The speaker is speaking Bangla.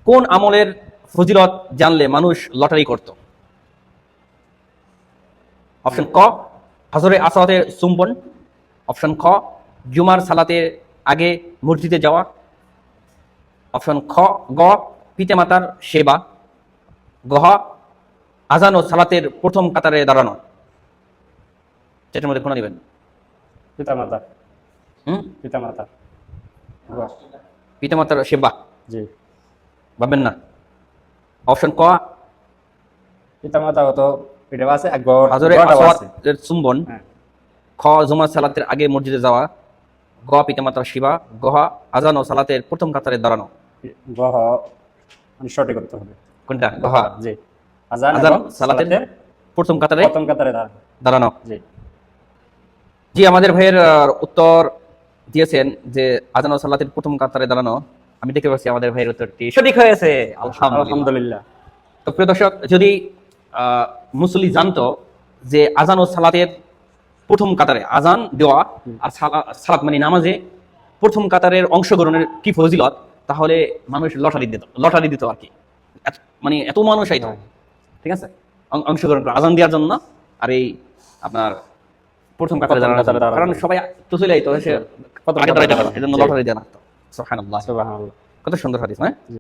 কোন আমলের ফজিলত জানলে মানুষ লটারি করত? অপশন ক হজরে আসওয়াদের চুম্বন, অপশন খ জুমার সালাতের আগে মসজিদে যাওয়া, অপশন গ পিতামাতার সেবা, গ আজান ও সালাতের প্রথম কাতারে দাঁড়ানো। সেটার মধ্যে কোনটা নেবেন? পিতামাতা। হুম, পিতামাতা। পিতামাতার সেবা জি। ভাববেন না। অপশন ক পিতামাতা তো এটা আছে হজরে আসওয়াদের চুম্বন, হ্যাঁ। খ জুমার সালাতের আগে মসজিদে যাওয়া, গ পিতামাতার সেবা, গ আজান ও সালাতের প্রথম কাতারে দাঁড়ানো। গহ মানে সঠিক করতে হবে। কোনটা? গ জি। আজান আজান এবং সালাতের সালাতের প্রথম কাতারে প্রথম কাতারে দাঁড়ানো। জি। জি, আমাদের ভাইয়ের উত্তর দিয়েছেন যে আজান ও সালাতের প্রথম কাতারে দাঁড়ানো। আমি দেখতে পাচ্ছি আমাদের ভাইয়ের উত্তরটি সঠিক হয়েছে, আলহামদুলিল্লাহ। আলহামদুলিল্লাহ। তো প্রিয় দর্শক, যদি মুসল্লি জানতো যে আজান ও সালাতের প্রথম কাতারে আজান দেওয়া আর সালাত মানে নামাজে প্রথম কাতারের অংশগ্রহণের কি ফজিলত, তাহলে মানুষ লটারি দিত আর কি। মানে এত মানুষ আইতো, ঠিক আছে, অংশগ্রহণ করে আজান দেওয়ার জন্য আর এই আপনার প্রথম কাতারে দাঁড়ানোর জন্য। কারণ সবাই তো চলে আইতো, এসে আগে দাঁড়াইতে পারে, এই জন্য লটারি দেওয়া লাগতো। সুবহানাল্লাহ, সুবহানাল্লাহ। কত সুন্দর হাদিস, না?